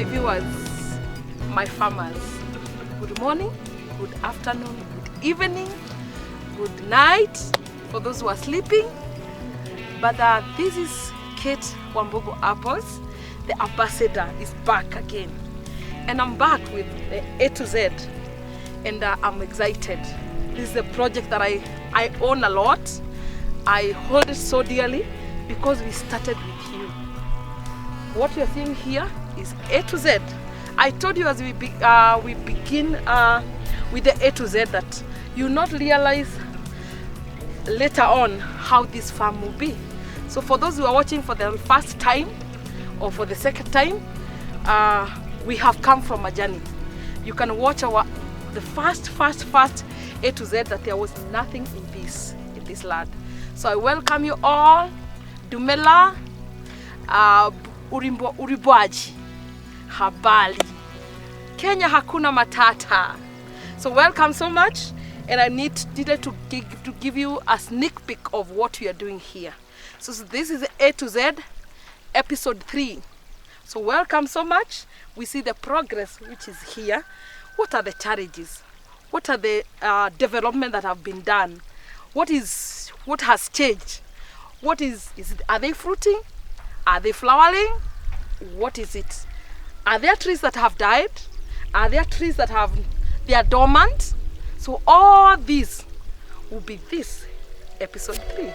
my viewers, my farmers. Good morning, good afternoon, good evening, good night for those who are sleeping. But this is Kate Wambugu Apples. The ambassador is back again. And I'm back with the A to Z. And I'm excited. This is a project that I own a lot. I hold it so dearly because we started with you. What you're seeing here is A to Z. I told you as we begin with the A to Z that you not realize later on how this farm will be. So for those who are watching for the first time or for the second time, we have come from a journey. You can watch the first A to Z that there was nothing in this land. So I welcome you all. Dumela, Uribwaji, Habali, Kenya hakuna matata. So welcome so much, and I needed to give you a sneak peek of what we are doing here. So this is A to Z, episode 3. So welcome so much. We see the progress which is here. What are the challenges? What are the development that have been done? What has changed? Are they fruiting? Are they flowering? What is it? Are there trees that have died? Are there trees that they are dormant? So all these will be this episode 3.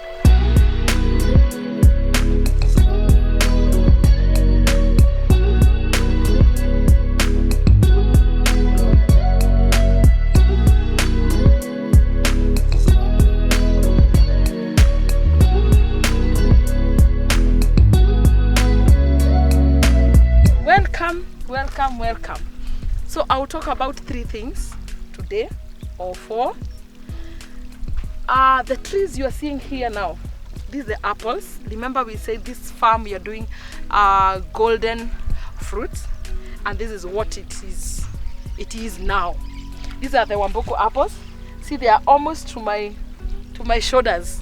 Welcome. So I'll talk about 3 things today, or 4. The trees you are seeing here now, these are the apples. Remember we said this farm we are doing golden fruits, and this is what it is now. These are the Wambugu apples. See, they are almost to my shoulders.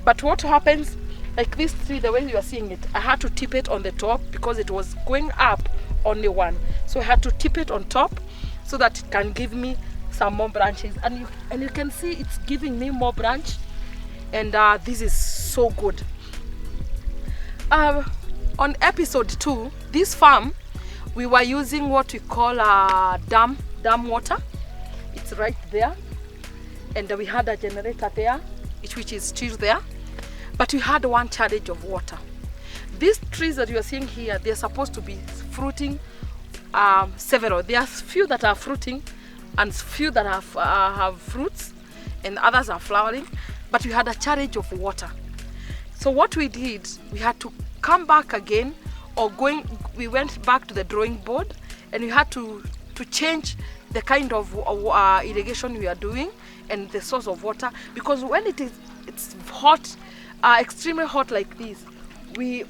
But what happens, like this tree, the way you are seeing it, I had to tip it on the top because it was going up only one. So I had to tip it on top so that it can give me some more branches. And you can see it's giving me more branch. And this is so good. On episode 2, this farm, we were using what we call dam water. It's right there. And we had a generator there, which is still there. But we had one challenge of water. These trees that you are seeing here, they're supposed to be fruiting several. There are few that are fruiting and few that have fruits, and others are flowering. But we had a challenge of water. So what we did, we had to come back again, we went back to the drawing board, and we had to change the kind of irrigation we are doing and the source of water, because when it's hot, extremely hot like this,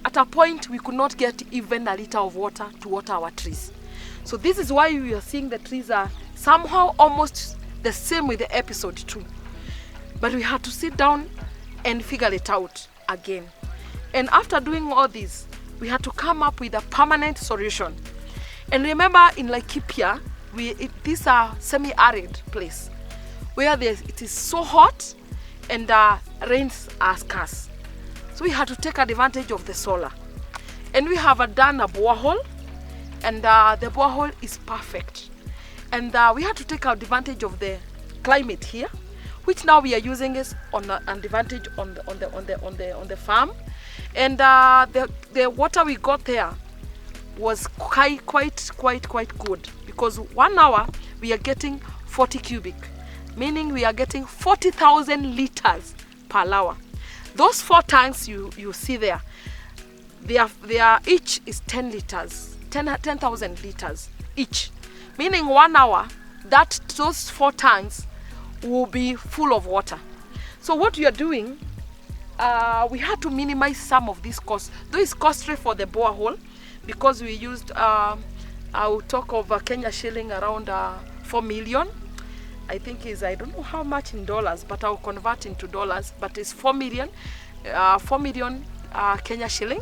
at a point we could not get even a liter of water to water our trees. So this is why we are seeing the trees are somehow almost the same with the episode 2. But we had to sit down and figure it out again. And after doing all this, we had to come up with a permanent solution. And remember, in Laikipia, these are semi-arid place where it is so hot and rains are scarce. So we had to take advantage of the solar. And we have done a borehole, and the borehole is perfect. And we had to take advantage of the climate here, which now we are using is on advantage on the farm. And the water we got there was quite good, because 1 hour we are getting 40 cubic, meaning we are getting 40,000 liters per hour. Those 4 tanks you see there, they are each is 10 liters, 10,000 liters each. Meaning 1 hour, those 4 tanks will be full of water. So what we are doing, we had to minimize some of these costs. Though it's costly for the borehole, because we used, I will talk of Kenya shilling around 4 million. I think I don't know how much in dollars, but I'll convert into dollars. But it's 4 million Kenya shilling.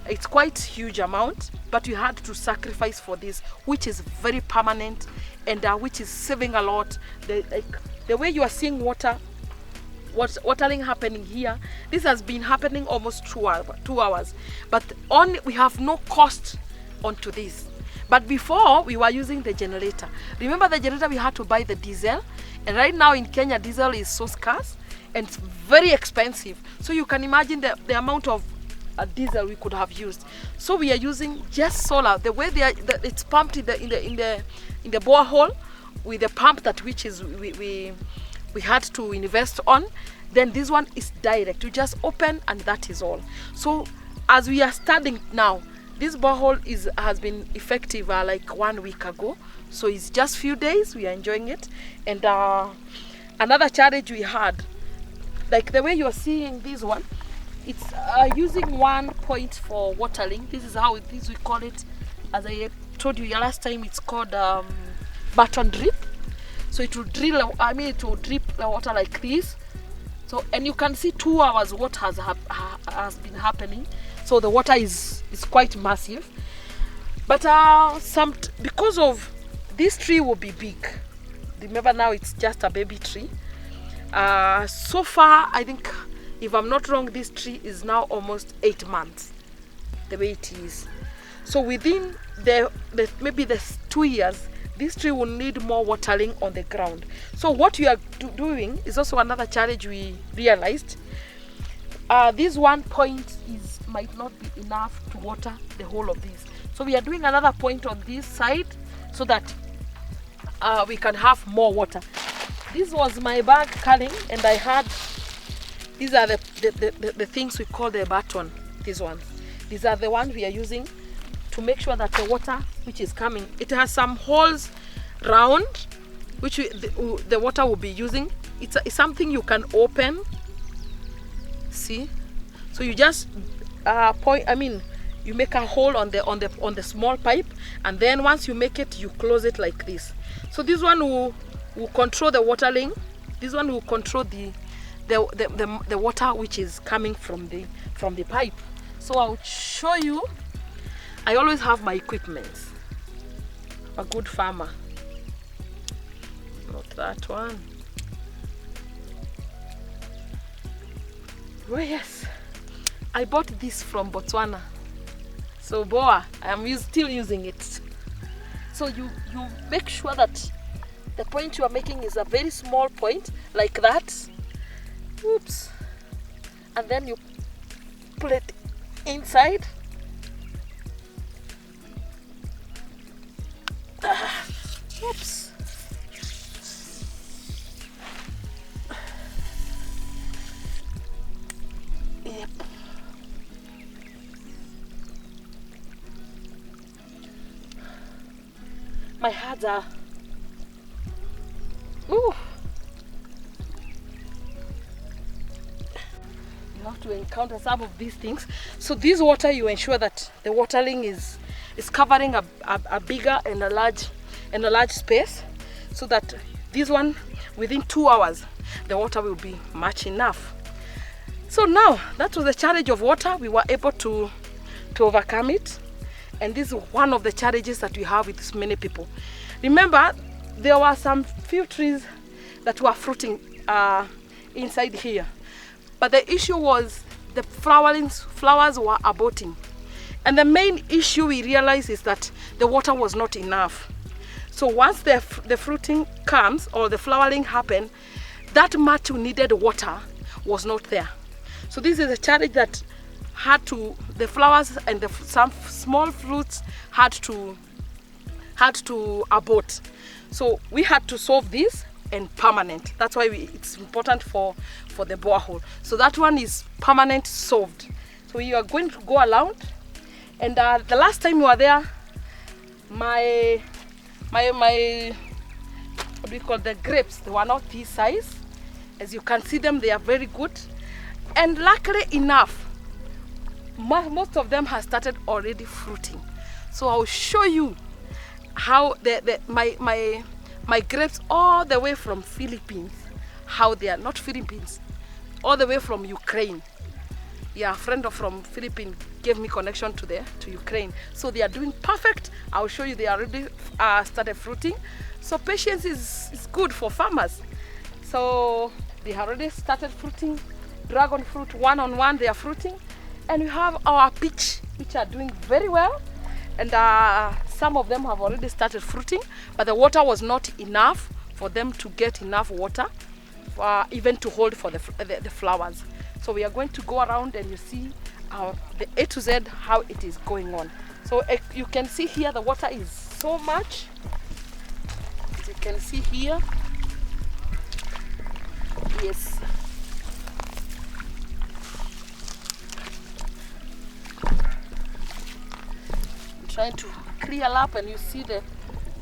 It's quite huge amount, but we had to sacrifice for this, which is very permanent and which is saving a lot. The way you are seeing watering happening here, this has been happening almost 2 hours, but we have no cost onto this. But before, we were using the generator. Remember the generator, we had to buy the diesel, and right now in Kenya diesel is so scarce and it's very expensive, so you can imagine the amount of diesel we could have used. So we are using just solar. The way it's pumped in the borehole with the pump that which is we had to invest on. Then this one is direct. You just open and that is all. So as we are starting now, this borehole has been effective like 1 week ago. So it's just few days. We are enjoying it. And another challenge we had, like the way you are seeing this one, it's using 1 point for watering. This is how we call it. As I told you last time, it's called button drip. So it will it will drip the water like this. So, and you can see 2 hours what has been happening. So the water is quite massive. But because of this tree will be big. Remember now it's just a baby tree. So far, I think, if I'm not wrong, this tree is now almost 8 months, the way it is. So within maybe the 2 years, this tree will need more watering on the ground. So what we are doing is also another challenge we realized. This 1 point might not be enough to water the whole of this. So we are doing another point on this side so that we can have more water. This was my bag culling, and I had, these are the things we call the baton, these ones. These are the ones we are using to make sure that the water which is coming, it has some holes round which the water will be using. It's something you can open, see. So you just you make a hole on the small pipe, and then once you make it, you close it like this. So this one will control the watering. This one will control the water which is coming from the pipe. So I'll show you. I always have my equipment. A good farmer. Not that one. Oh yes, I bought this from Botswana. So Boa, I'm still using it. So you make sure that the point you are making is a very small point, like that. Oops. And then you put it inside. Oops. Yep. My hands are. Ooh. You have to encounter some of these things. So this water, you ensure that the watering is covering a bigger and a large space, so that this one, within 2 hours, the water will be much enough. So now that was the challenge of water. We were able to overcome it, and this is one of the challenges that we have with many people. Remember, there were some few trees that were fruiting inside here, but the issue was the flowers were aborting. And the main issue we realized is that the water was not enough. So once the fruiting comes or the flowering happened, that much needed water was not there. So this is a challenge that the flowers and some small fruits had to abort. So we had to solve this, and permanent. That's why it's important for the borehole. So that one is permanent solved. So you are going to go around. And the last time you were there, my what do we call, the grapes, they were not this size. As you can see them, they are very good. And luckily enough, most of them have started already fruiting. So I'll show you how my grapes all the way from Philippines, how they are not Philippines, all the way from Ukraine. Yeah, a friend from Philippines gave me connection to Ukraine. So they are doing perfect. I'll show you, they already started fruiting. So patience is good for farmers. So they already started fruiting. Dragon fruit, one on one, they are fruiting. And we have our peach, which are doing very well. And some of them have already started fruiting, but the water was not enough for them to get enough water, even to hold for the flowers. So we are going to go around and you see the A to Z, how it is going on. So you can see here the water is so much. As you can see here. Yes. I'm trying to clear up and you see the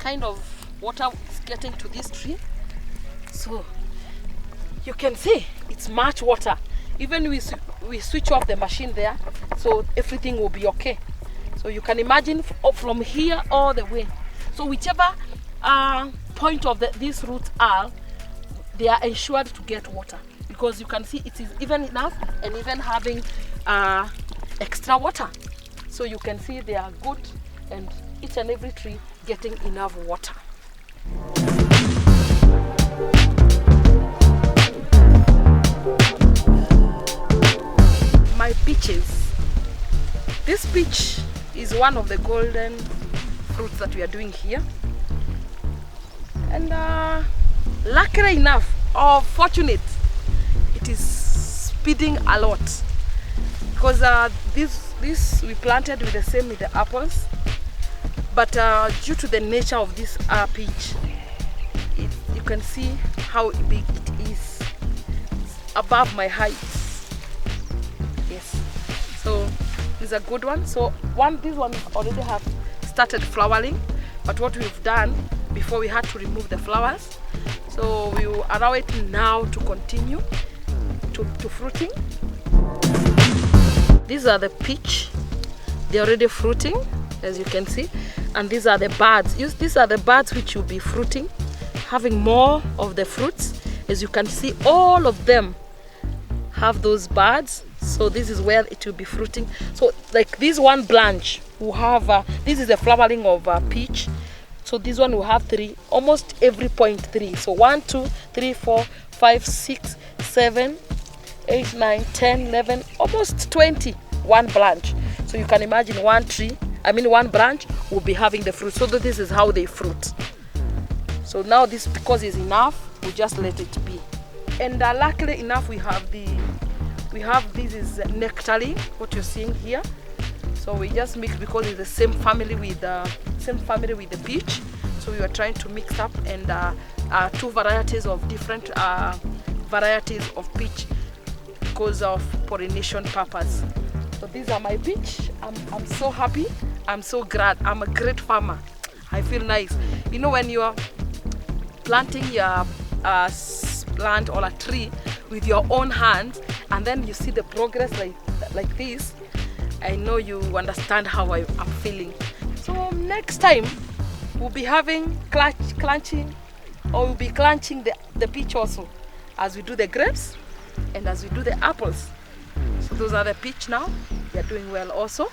kind of water is getting to this tree. So you can see it's much water. Even we switch off the machine there, so everything will be okay. So you can imagine from here all the way. So whichever point of these roots are, they are ensured to get water, because you can see it is even enough and even having extra water. So you can see they are good, and each and every tree getting enough water. My peaches. This peach is one of the golden fruits that we are doing here. And luckily enough, or fortunate, it is speeding a lot. Because this we planted with the apples. But due to the nature of this peach, you can see how big it is. It's above my height. Yes, so it's a good one. So this one already have started flowering, but what we've done before, we had to remove the flowers, so we will allow it now to continue to fruiting. These are the peach, they're already fruiting, as you can see, and these are the buds. These are the buds which will be fruiting, having more of the fruits. As you can see, all of them have those buds. So this is where it will be fruiting. So like this one branch will have this is the flowering of peach. So this one will have 3, almost every point 3. So 1, 2, 3, 4, 5, 6, 7, 8, 9, 10, 11, almost 20, one branch. So you can imagine one branch will be having the fruit. So this is how they fruit. So now this, because it's enough, we just let it be. And luckily enough, we have this is nectarine, what you're seeing here. So we just mix, because it's the same family with the peach. So we are trying to mix up, and 2 varieties of different varieties of peach because of pollination purpose. So these are my peach. I'm so happy. I'm so glad. I'm a great farmer. I feel nice. You know, when you are planting your plant or a tree with your own hands, and then you see the progress like this, I know you understand how I'm feeling. So next time we'll be having clenching, or we'll be clenching the peach also, as we do the grapes and as we do the apples. So those are the peach now. They're doing well also.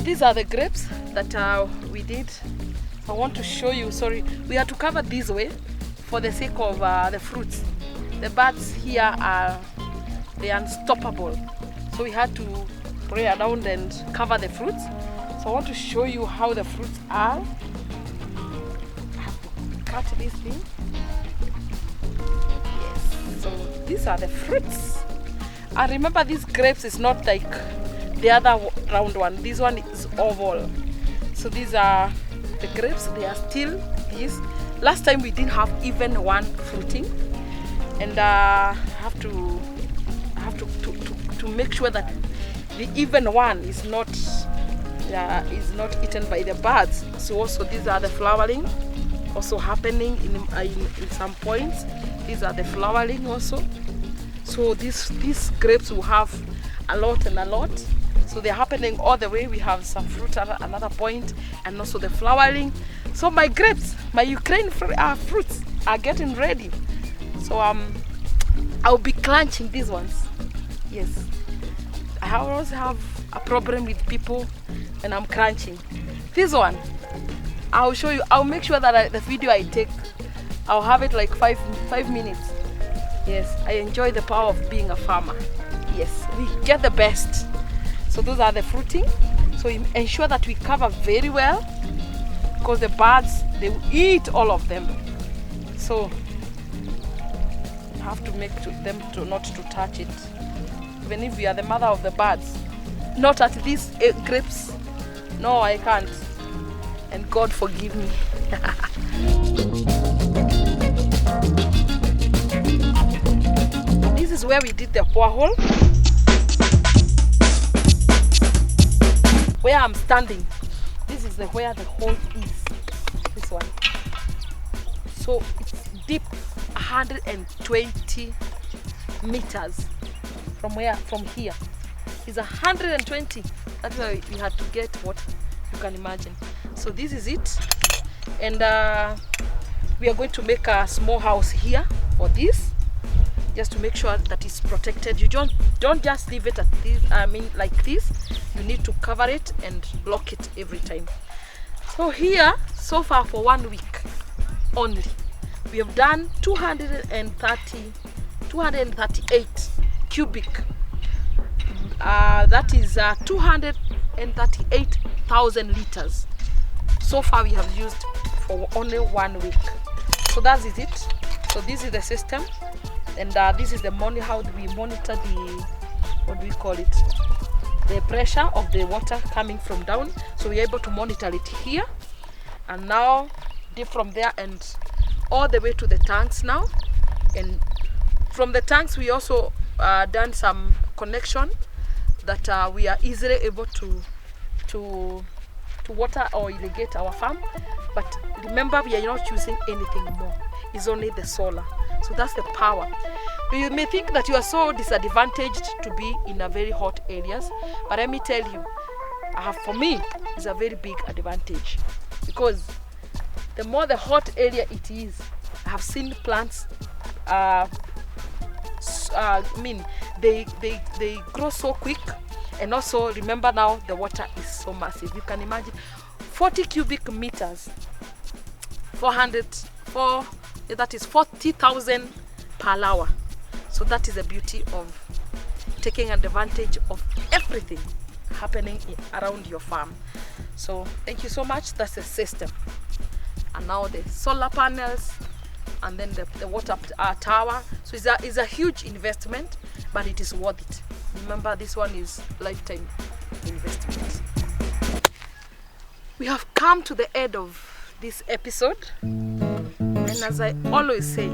These are the grapes that we did. I want to show you. Sorry, we had to cover this way for the sake of the fruits. The buds here they're unstoppable, so we had to spray around and cover the fruits. So I want to show you how the fruits are. I have to cut this thing. Yes, so these are the fruits. And remember, these grapes is not like the other round one. This one is oval. So these are the grapes. They are still these. Last time we didn't have even one fruiting, and I have to make sure that the even one is not eaten by the birds. So also these are the flowering also happening in some points. These are the flowering also. So these grapes will have a lot and a lot. So they're happening all the way. We have some fruit at another point, and also the flowering. So my grapes, my Ukraine fruits are getting ready. So I'll be crunching these ones. Yes, I always have a problem with people when I'm crunching. This one, I'll show you. I'll make sure that the video I take, I'll have it like five minutes. Yes, I enjoy the power of being a farmer. Yes, we get the best. So those are the fruiting. So we ensure that we cover very well, because the birds, they will eat all of them. So you have to make them not to touch it. Even if we are the mother of the birds, not at these grapes. No, I can't. And God forgive me. This is where we did the borehole. Where I'm standing, this is where the hole is. This one. So it's deep 120 meters from here. It's 120. That's why we had to get what you can imagine. So this is it, and we are going to make a small house here for this, just to make sure that it's protected. You don't just leave it at this. I mean, like this. You need to cover it and lock it every time. So here, so far for 1 week only, we have done 238 cubic. That is 238,000 liters. So far we have used for only 1 week. So that is it. So this is the system, and this is the how we monitor the, what do we call it, the pressure of the water coming from down. So we're able to monitor it here, and now deep from there and all the way to the tanks now. And from the tanks we also done some connection that we are easily able to water or irrigate our farm. But remember, we are not using anything more. It's only the solar. So that's the power. You may think that you are so disadvantaged to be in a very hot areas, but let me tell you, for me, it's a very big advantage, because the more the hot area it is, I have seen plants. They grow so quick, and also remember now the water is so massive. You can imagine 40 cubic meters, that is 40,000 per hour. So that is the beauty of taking advantage of everything happening around your farm. So thank you so much. That's the system. And now the solar panels, and then the water tower. So it's a huge investment, but it is worth it. Remember, this one is lifetime investment. We have come to the end of this episode, and as I always say,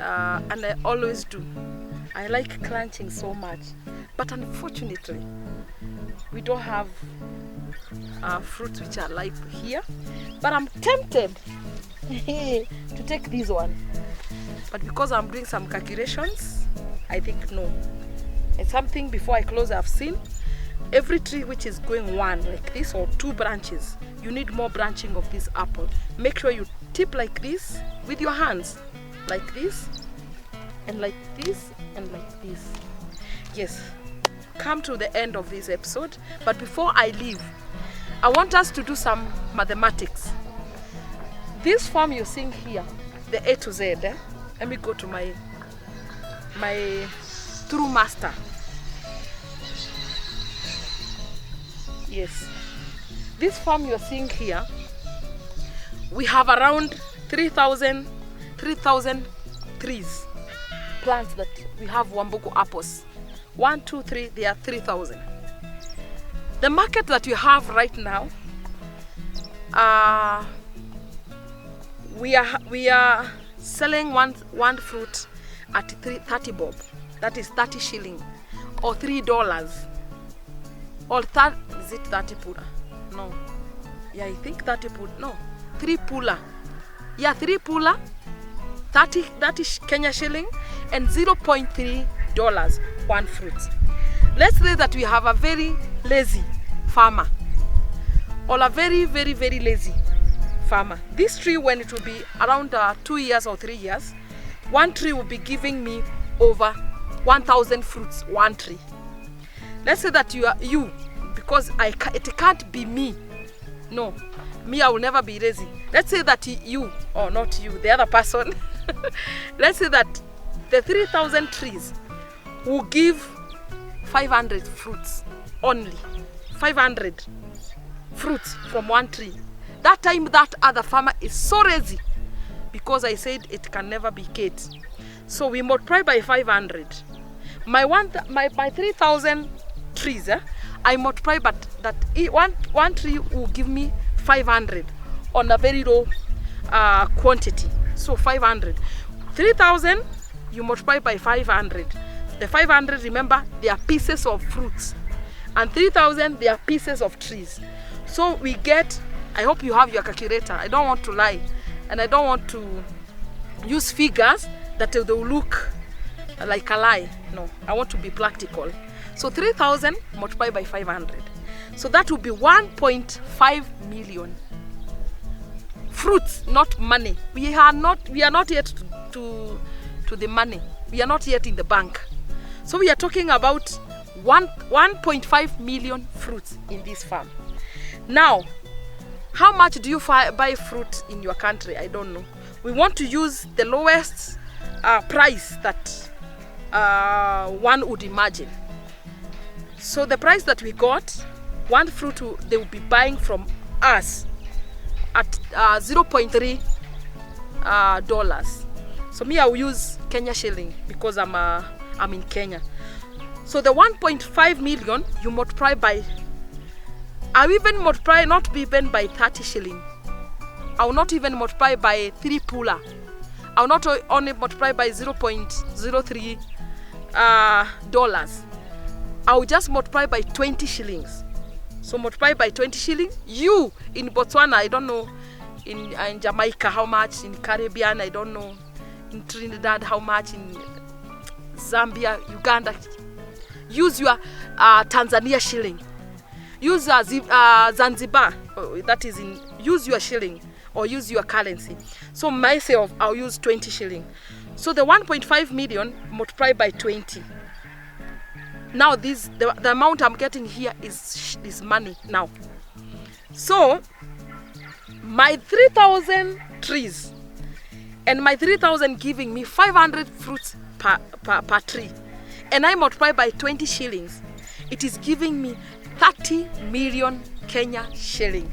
and I always do, I like crunching so much, but unfortunately we don't have fruits which are ripe here. But I'm tempted to take this one, but because I'm doing some calculations, I think no. And something before I close, I've seen every tree which is going one like this or 2 branches, you need more branching of this apple. Make sure you tip like this with your hands, like this and like this and like this. Yes, come to the end of this episode, but before I leave, I want us to do some mathematics. This farm you're seeing here, the A to Z, let me go to my True Master. Yes, this farm you're seeing here, we have around 3,000 trees, plants that we have Wambugu apples. 1, 2, 3, they are 3,000. The market that we have right now, we are selling one fruit at 30 bob. That is 30 shilling or $3. Or is it 30 pula? No. Yeah, I think 30 pula. No, 3 pula. Yeah, 3 pula, 30 Kenya shilling, and $0.3 one fruit. Let's say that we have a very lazy farmer, or a very lazy farmer. This tree, when it will be around 2 years or 3 years, one tree will be giving me over 1,000 fruits one tree. Let's say that you because it can't be me. No, me, I will never be lazy. Let's say that you, or not you, the other person. Let's say that the 3,000 trees will give 500 fruits only. 500 fruits from one tree. That time that other farmer is so lazy because I said it can never be kept. So we multiply by 500. My 3,000 trees, I multiply, but that one tree will give me 500 on a very low quantity. So 500. 3,000 you multiply by 500. The 500, remember, they are pieces of fruits, and 3,000 they are pieces of trees. So we get, I hope you have your calculator. I don't want to lie, and I don't want to use figures that they will look like a lie. No, I want to be practical. So 3,000 multiplied by 500. So that will be 1.5 million. Fruits, not money. We are not yet to the money. We are not yet in the bank. So we are talking about 1.5 million fruits in this farm. Now, how much do you buy fruit in your country? I don't know. We want to use the lowest price that one would imagine. So the price that we got, one fruit they will be buying from us at $0.3 dollars. So me, I will use Kenya shilling because I'm in Kenya. So the 1.5 million you multiply by, I will even multiply not even by 30 shilling. I will not even multiply by 3 pula. I will not only multiply by 0.03 dollars. I will just multiply by 20 shillings. So multiply by 20 shillings. You in Botswana, I don't know, in Jamaica how much, in Caribbean I don't know, in Trinidad how much, in Zambia, Uganda. Use your Tanzania shilling. Use Zanzibar, that is in, use your shilling or use your currency. So myself, I'll use 20 shilling. So the 1.5 million multiplied by 20. Now the amount I'm getting here is money now. So my 3,000 trees and my 3,000 giving me 500 fruits per tree, and I multiply by 20 shillings, it is giving me 30 million Kenya shilling.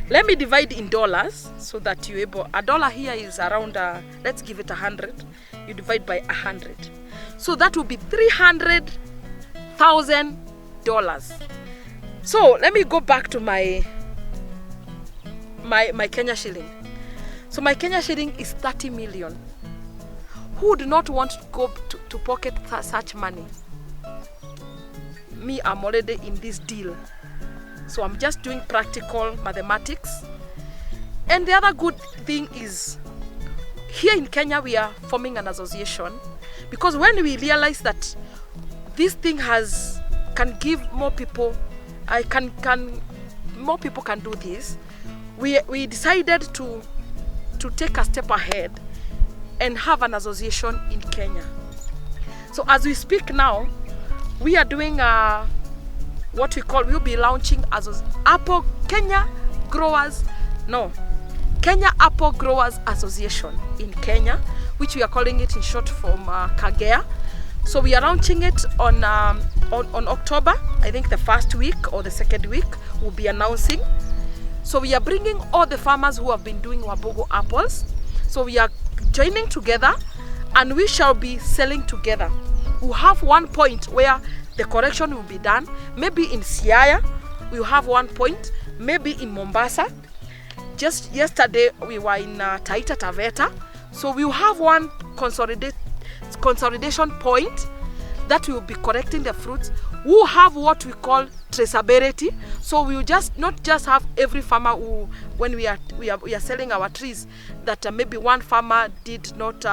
Let me divide in dollars so that you're able. A dollar here is around, let's give it 100. You divide by 100. So that will be $300,000. So let me go back to my Kenya shilling. So my Kenya shilling is 30 million. Who would not want to go to pocket such money? Me, I'm already in this deal. So I'm just doing practical mathematics. And the other good thing is, here in Kenya we are forming an association, because when we realize that this thing can give more people, more people can do this, we decided to take a step ahead and have an association in Kenya. So as we speak now, we are doing what we'll be launching as Kenya Apple Growers Association in Kenya, which we are calling it in short form Kagea. So we are launching it on October, I think the first week or the second week we'll be announcing. So we are bringing all the farmers who have been doing Wambugu apples. So we are joining together and we shall be selling together. We'll have one point where the correction will be done. Maybe in Siaya, we'll have one point. Maybe in Mombasa. Just yesterday, we were in Taita Taveta. So we'll have one consolidation point that will be correcting the fruits. We'll have what we call traceability. So we'll not just have every farmer who, when we are selling our trees, that maybe one farmer did not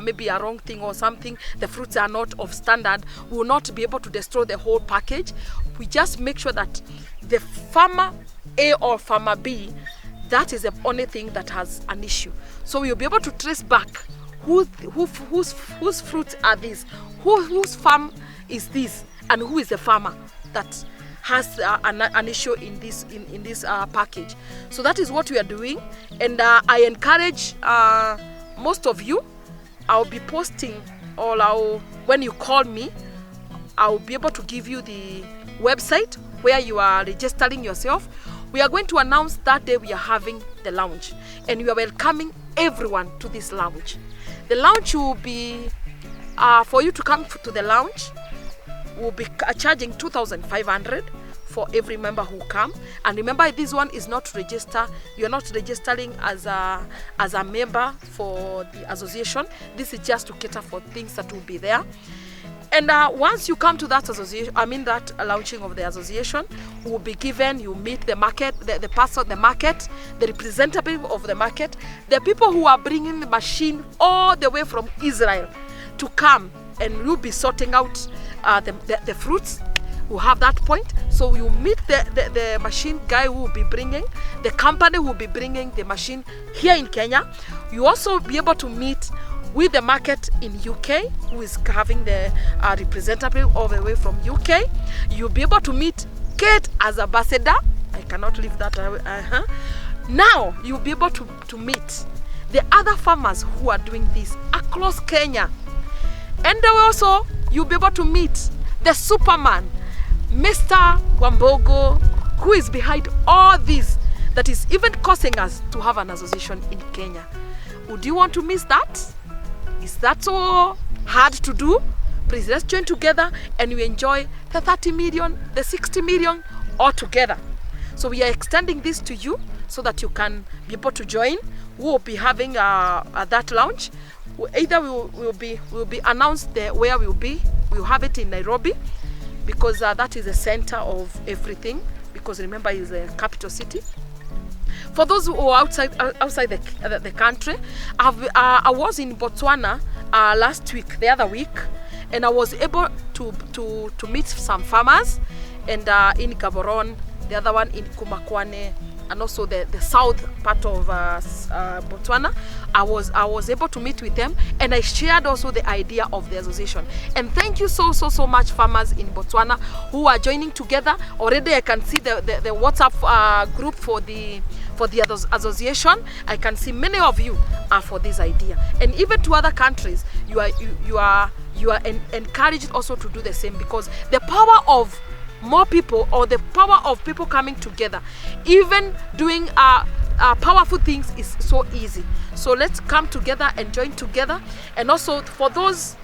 maybe a wrong thing or something, the fruits are not of standard, we will not be able to destroy the whole package. We just make sure that the farmer A or farmer B, that is the only thing that has an issue. So we will be able to trace back whose fruits are these, whose farm is this, and who is the farmer that has an issue in this package. So that is what we are doing, and I encourage most of you. I'll be posting, or when you call me, I'll be able to give you the website where you are registering yourself. We are going to announce that day we are having the launch, and we are welcoming everyone to this launch. The launch will be, for you to come to the launch, we'll be charging 2,500 for every member who come. And remember, this one is not register. You're not registering as a member for the association. This is just to cater for things that will be there. And once you come to that association, that launching of the association, will be given. You meet the market, the person, the market, the representative of the market, the people who are bringing the machine all the way from Israel to come, and you'll be sorting out the fruits. We'll have that point. So you meet the machine guy who will be bringing, the company who will be bringing the machine here in Kenya. You also be able to meet with the market in UK, who is having the representative all the way from UK. You'll be able to meet Kate as ambassador. I cannot leave that away. Now you'll be able to meet the other farmers who are doing this across Kenya. And also you'll be able to meet the Superman, Mr. Wambugu, who is behind all this, that is even causing us to have an association in Kenya. Would you want to miss that? Is that so hard to do? Please, let's join together and we enjoy the 30 million, the 60 million all together. So we are extending this to you so that you can be able to join. We will be having that launch. Either we will be announced where we will be. We will have it in Nairobi, because that is the center of everything, because remember, it's a capital city. For those who are outside the country, I was in Botswana the other week, and I was able to meet some farmers, and in Gaborone, the other one in Kumakwane, and also the south part of Botswana. I was able to meet with them, and I shared also the idea of the association. And thank you so much, farmers in Botswana who are joining together. Already I can see the WhatsApp group for the association. I can see many of you are for this idea, and even to other countries, you are encouraged also to do the same, because the power of more people, or the power of people coming together, even doing powerful things, is so easy. So let's come together and join together. And also for those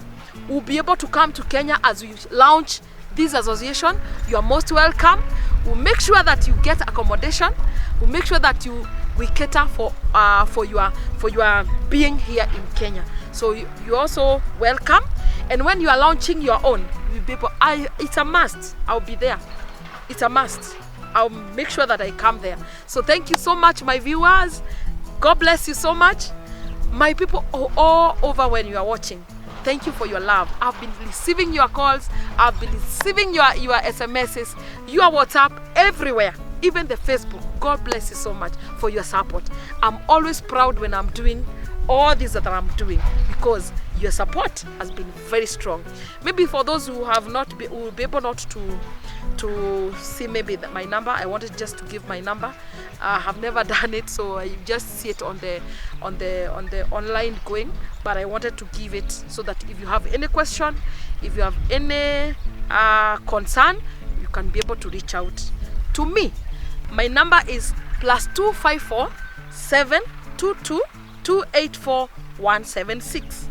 who will be able to come to Kenya as we launch this association, you are most welcome. We'll make sure that you get accommodation. We'll make sure that we cater for your being here in Kenya. So you're also welcome. And when you are launching your own, it's a must. I'll be there. It's a must. I'll make sure that I come there. So thank you so much, my viewers. God bless you so much. My people all over when you are watching, thank you for your love. I've been receiving your calls. I've been receiving your SMSs, your WhatsApp, everywhere, even the Facebook. God bless you so much for your support. I'm always proud when I'm doing all this that I'm doing, because your support has been very strong. Maybe for those who will be able not to see maybe my number, I wanted just to give my number. I have never done it, so I just see it on the online going, but I wanted to give it so that if you have any question, if you have any concern, you can be able to reach out to me. My number is +254 722 284 176.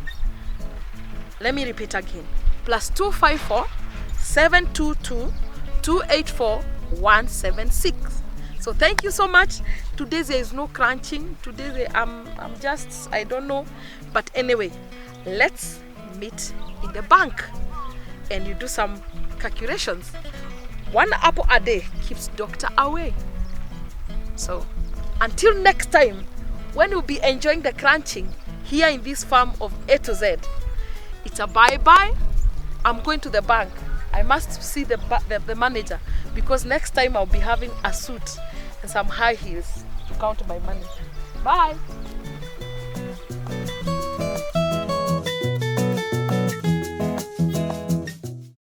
Let me repeat again. +254 722 284 176. So thank you so much. Today there is no crunching. Today I'm just, I don't know. But anyway, let's meet in the bank and you do some calculations. 1 apple a day keeps doctor away. So until next time, when you'll be enjoying the crunching here in this farm of A to Z, it's a bye-bye. I'm going to the bank. I must see the manager, because next time I'll be having a suit and some high heels to count my money. Bye.